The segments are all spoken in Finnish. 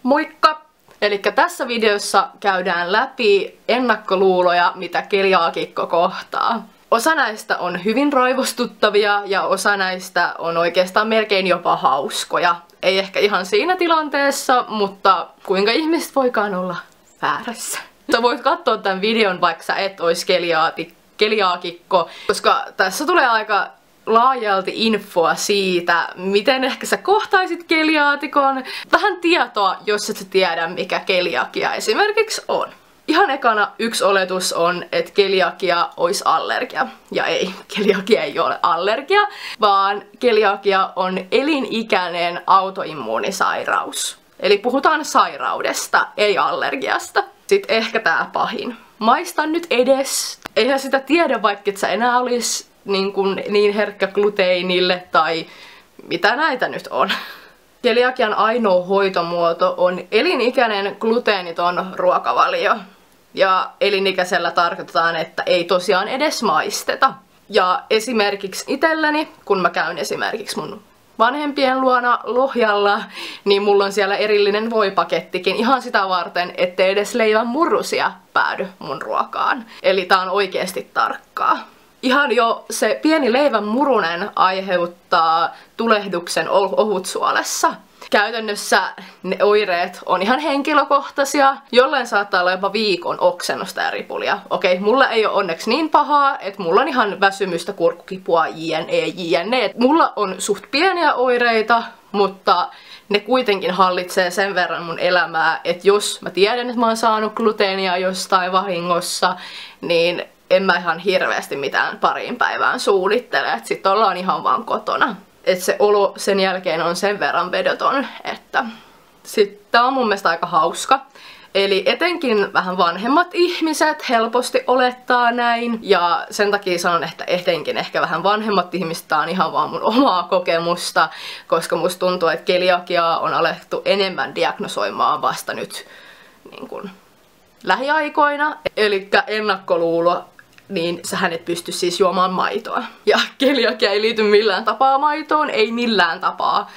Moikka! Eli tässä videossa käydään läpi ennakkoluuloja, mitä keliaakikko kohtaa. Osa näistä on hyvin raivostuttavia ja osa näistä on oikeastaan melkein jopa hauskoja. Ei ehkä ihan siinä tilanteessa, mutta kuinka ihmiset voikaan olla väärässä. Sä voit katsoa tämän videon, vaikka sä et ois keliaakikko, koska tässä tulee aika laajalti infoa siitä, miten ehkä sä kohtaisit keliaatikon. Vähän tietoa, jos et sä tiedä, mikä keliakia esimerkiksi on. Ihan ekana yksi oletus on, että keliakia olisi allergia. Ja ei, keliakia ei ole allergia, vaan keliakia on elinikäinen autoimmuunisairaus. Eli puhutaan sairaudesta, ei allergiasta. Sitten ehkä tää pahin. Maista nyt edes. Eihän sitä tiedä, vaikka et sä enää olis niin herkkä gluteinille tai mitä näitä nyt on. Keliakian ainoa hoitomuoto on elinikäinen gluteeniton ruokavalio. Ja elinikäisellä tarkoitetaan, että ei tosiaan edes maisteta. Ja esimerkiksi itselläni, kun mä käyn esimerkiksi mun vanhempien luona Lohjalla, niin mulla on siellä erillinen voipakettikin ihan sitä varten, ettei edes leivän murusia päädy mun ruokaan. Eli tää on oikeesti tarkkaa. Ihan jo se pieni leivän murunen aiheuttaa tulehduksen ohutsuolessa. Käytännössä ne oireet on ihan henkilökohtaisia, jollain saattaa olla jopa viikon oksennusta ja ripulia. Okei, mulla ei ole onneksi niin pahaa, että mulla on ihan väsymystä, kurkkukipua, jne. Mulla on suht pieniä oireita, mutta ne kuitenkin hallitsee sen verran mun elämää, että jos mä tiedän, että mä oon saanut gluteenia jostain vahingossa, niin en mä ihan hirveästi mitään pariin päivään suunnittele, että sit ollaan ihan vaan kotona. Että se olo sen jälkeen on sen verran vedoton, että sitten tää on mun mielestä aika hauska. Eli etenkin vähän vanhemmat ihmiset helposti olettaa näin. Ja sen takia sanon, että etenkin ehkä vähän vanhemmat ihmiset, tää on ihan vaan mun omaa kokemusta. Koska musta tuntuu, että keliakiaa on alettu enemmän diagnosoimaan vasta nyt niin kun lähiaikoina. Elikkä ennakkoluulo, niin sähän et pysty siis juomaan maitoa. Ja keliakia ei liity millään tapaa maitoon, ei millään tapaa.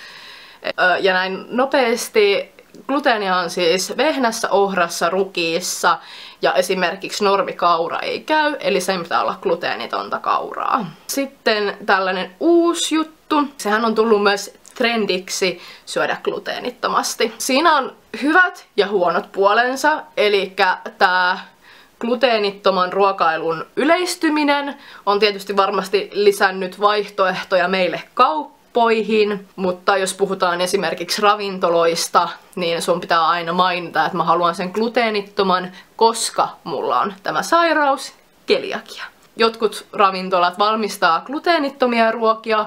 Ja näin nopeasti gluteenia on siis vehnässä, ohrassa, rukiissa ja esimerkiksi normikaura ei käy, eli sen pitää olla gluteenitonta kauraa. Sitten tällainen uusi juttu, sehän on tullut myös trendiksi syödä gluteenittomasti. Siinä on hyvät ja huonot puolensa, eli tää gluteenittoman ruokailun yleistyminen on tietysti varmasti lisännyt vaihtoehtoja meille kauppoihin, mutta jos puhutaan esimerkiksi ravintoloista, niin sun pitää aina mainita, että mä haluan sen gluteenittoman, koska mulla on tämä sairaus, keliakia. Jotkut ravintolat valmistaa gluteenittomia ruokia,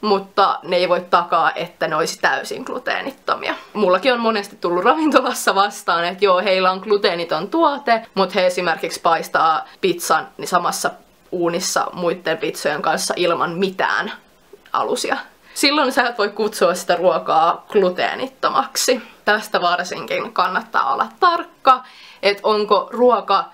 mutta ne ei voi takaa, että ne olisi täysin gluteenittomia. Mullakin on monesti tullut ravintolassa vastaan, että joo, heillä on gluteeniton tuote, mutta he esimerkiksi paistaa pizzan niin samassa uunissa muiden pizzojen kanssa ilman mitään alusia. Silloin sä et voi kutsua sitä ruokaa gluteenittomaksi. Tästä varsinkin kannattaa olla tarkka, että onko ruoka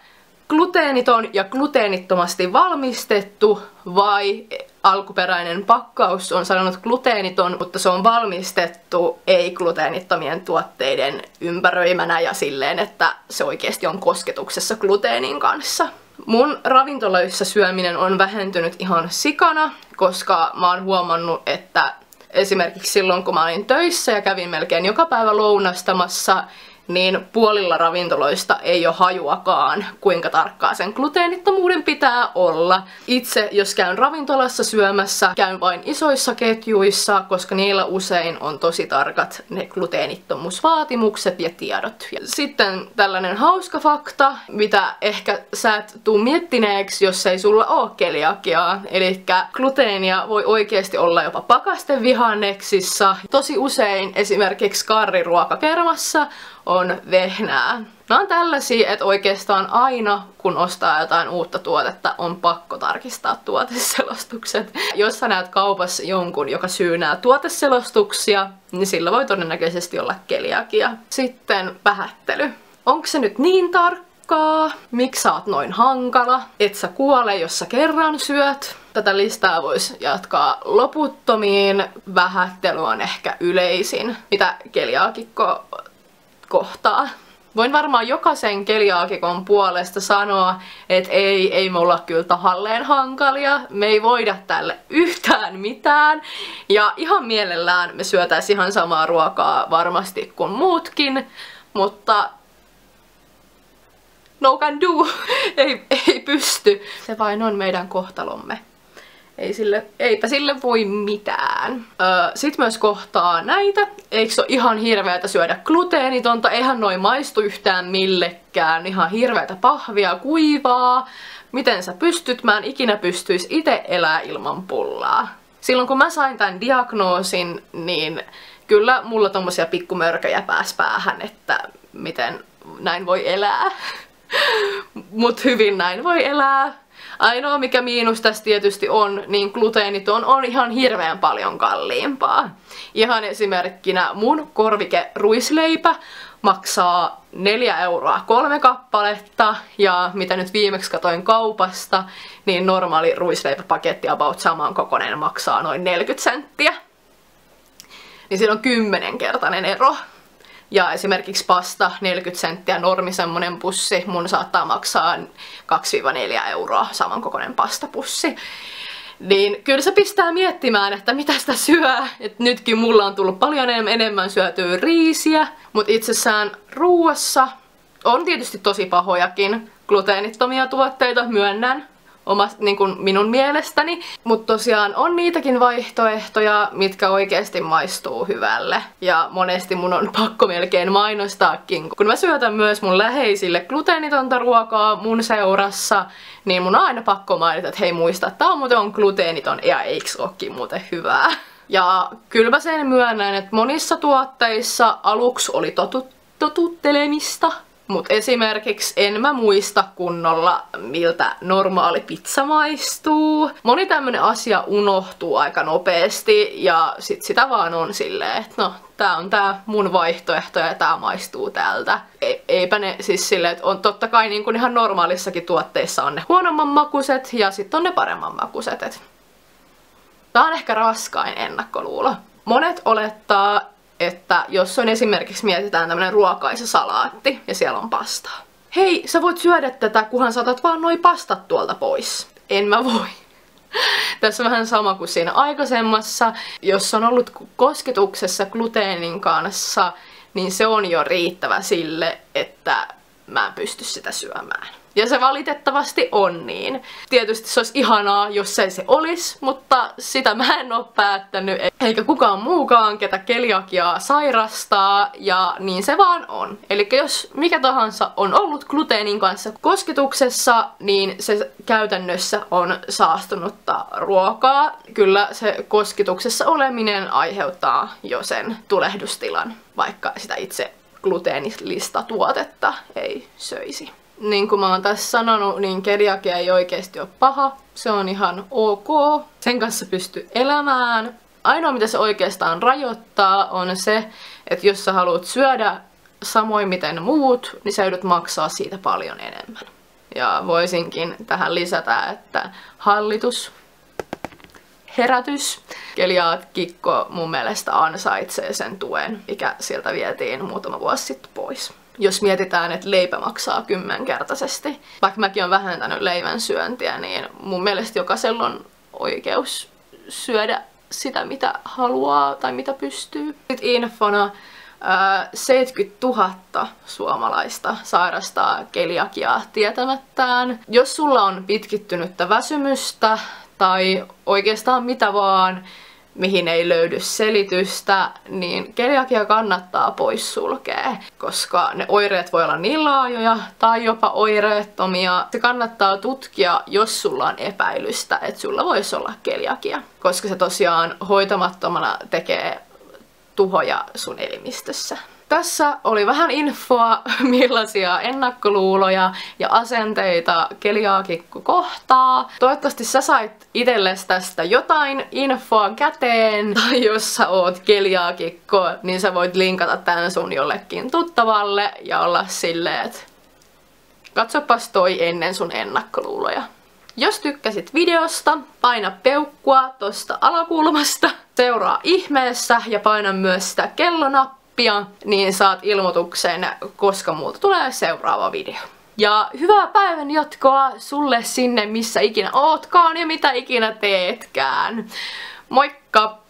gluteeniton ja gluteenittomasti valmistettu vai alkuperäinen pakkaus on sanonut gluteeniton, mutta se on valmistettu ei-gluteenittomien tuotteiden ympäröimänä ja silleen, että se oikeasti on kosketuksessa gluteenin kanssa. Mun ravintoloissa syöminen on vähentynyt ihan sikana, koska mä oon huomannut, että esimerkiksi silloin kun mä olin töissä ja kävin melkein joka päivä lounastamassa, niin puolilla ravintoloista ei ole hajuakaan, kuinka tarkkaa sen gluteenittomuuden pitää olla. Itse, jos käyn ravintolassa syömässä, käyn vain isoissa ketjuissa, koska niillä usein on tosi tarkat ne gluteenittomuusvaatimukset ja tiedot. Ja sitten tällainen hauska fakta, mitä ehkä sä et tuu miettineeksi, jos ei sulla ole keliakiaa. Eli gluteenia voi oikeasti olla jopa pakastevihanneksissa. Tosi usein esimerkiksi karriruokakermassa on vehnää. Nämä on tällaisia, että oikeastaan aina kun ostaa jotain uutta tuotetta, on pakko tarkistaa tuoteselostukset. Jos sä näet kaupassa jonkun, joka syynää tuoteselostuksia, niin sillä voi todennäköisesti olla keliakia. Sitten vähättely. Onko se nyt niin tarkkaa? Miksi sä oot noin hankala? Et sä kuole, jos sä kerran syöt? Tätä listaa voisi jatkaa loputtomiin. Vähättely on ehkä yleisin, mitä keliaakikko kohtaa. Voin varmaan jokaisen keliaakikon puolesta sanoa, että ei me olla kyllä tahalleen hankalia, me ei voida tälle yhtään mitään. Ja ihan mielellään me syötäisiin ihan samaa ruokaa varmasti kuin muutkin, mutta no can do, ei pysty. Se vain on meidän kohtalomme. Eipä sille voi mitään. Sitten myös kohtaa näitä. Eikö se ole ihan hirveätä syödä gluteenitonta? Eihän noi maistu yhtään millekään. Ihan hirveätä pahvia, kuivaa. Miten sä pystyt? Mä en ikinä pystyisi itse elää ilman pullaa. Silloin kun mä sain tämän diagnoosin, niin kyllä mulla tommosia pikkumörköjä pääsi päähän, että miten näin voi elää. Mut hyvin näin voi elää. Ainoa mikä miinus tässä tietysti on, niin gluteeniton on ihan hirveän paljon kalliimpaa. Ihan esimerkkinä mun korvike ruisleipä maksaa 4 euroa 3 kappaletta, ja mitä nyt viimeksi katoin kaupasta, niin normaali ruisleipäpaketti about saman kokoinen maksaa noin 40 senttiä. Niin siinä on 10-kertainen ero. Ja esimerkiksi pasta 40 senttiä normi semmonen pussi, mun saattaa maksaa 2-4 euroa samankokoinen pastapussi. Niin kyllä se pistää miettimään, että mitä sitä syö. Et nytkin mulla on tullut paljon enemmän syötyä riisiä, mutta itsessään ruuassa on tietysti tosi pahojakin gluteenittomia tuotteita, myönnän. Niin kuin minun mielestäni. Mutta tosiaan on niitäkin vaihtoehtoja, mitkä oikeasti maistuu hyvälle. Ja monesti mun on pakko melkein mainostaakin. Kun mä syötän myös mun läheisille gluteenitonta ruokaa mun seurassa, niin mun on aina pakko mainita, että hei muista, että tää muuten on gluteeniton ja eiks ookin muuten hyvää. Ja kyllä mä sen myönnän, että monissa tuotteissa aluksi oli totuttelemista. Mutta esimerkiksi en mä muista kunnolla, miltä normaali pizza maistuu. Moni tämmönen asia unohtuu aika nopeasti ja sit sitä vaan on silleen, että no tää on tää mun vaihtoehto ja tää maistuu tältä. Eipä ne siis silleen, että on totta kai niin kuin ihan normaalissakin tuotteissa on ne huonomman makuset ja sitten on ne paremman makuset. Tää on ehkä raskain ennakkoluulo. Monet olettaa, että jos on esimerkiksi mietitään tämmönen ruokaisasalaatti ja siellä on pastaa. Hei, sä voit syödä tätä, kunhan saatat vaan noi pastat tuolta pois. En mä voi. Tässä on vähän sama kuin siinä aikaisemmassa. Jos on ollut kosketuksessa gluteenin kanssa, niin se on jo riittävä sille, että mä en pysty sitä syömään. Ja se valitettavasti on niin. Tietysti se olisi ihanaa, jos ei se olisi, mutta sitä mä en ole päättänyt, eikä kukaan muukaan, ketä keliakiaa sairastaa, ja niin se vaan on. Eli jos mikä tahansa on ollut gluteenin kanssa kosketuksessa, niin se käytännössä on saastunutta ruokaa. Kyllä se kosketuksessa oleminen aiheuttaa jo sen tulehdustilan, vaikka sitä itse gluteenillista tuotetta ei söisi. Niin kuin mä oon tässä sanonut, niin keliakia ei oikeesti ole paha. Se on ihan ok. Sen kanssa pystyy elämään. Ainoa mitä se oikeastaan rajoittaa on se, että jos sä haluat syödä samoin miten muut, niin sä joudut maksaa siitä paljon enemmän. Ja voisinkin tähän lisätä, että hallitus, herätys. Keliaakikko mun mielestä ansaitsee sen tuen, mikä sieltä vietiin muutama vuosi sitten pois. Jos mietitään, että leipä maksaa 10-kertaisesti, vaikka mäkin olen vähentänyt leivän syöntiä, niin mun mielestä jokaisella on oikeus syödä sitä, mitä haluaa tai mitä pystyy. Sitten infona 70 000 suomalaista sairastaa keliakiaa tietämättään. Jos sulla on pitkittynyttä väsymystä tai oikeastaan mitä vaan, mihin ei löydy selitystä, niin keliakia kannattaa poissulkea, koska ne oireet voi olla niin laajoja tai jopa oireettomia. Se kannattaa tutkia, jos sulla on epäilystä, että sulla voisi olla keliakia, koska se tosiaan hoitamattomana tekee tuhoja sun elimistössä. Tässä oli vähän infoa, millaisia ennakkoluuloja ja asenteita keliaakikko kohtaa. Toivottavasti sä sait itsellesi tästä jotain infoa käteen. Tai jos sä oot keliaakikko, niin sä voit linkata tän sun jollekin tuttavalle ja olla silleen, että katsopas toi ennen sun ennakkoluuloja. Jos tykkäsit videosta, paina peukkua tosta alakulmasta. Seuraa ihmeessä ja paina myös sitä kellonappia. nappia, niin saat ilmoituksen, koska multa tulee seuraava video. Ja hyvää päivän jatkoa sulle sinne, missä ikinä ootkaan ja mitä ikinä teetkään. Moikka!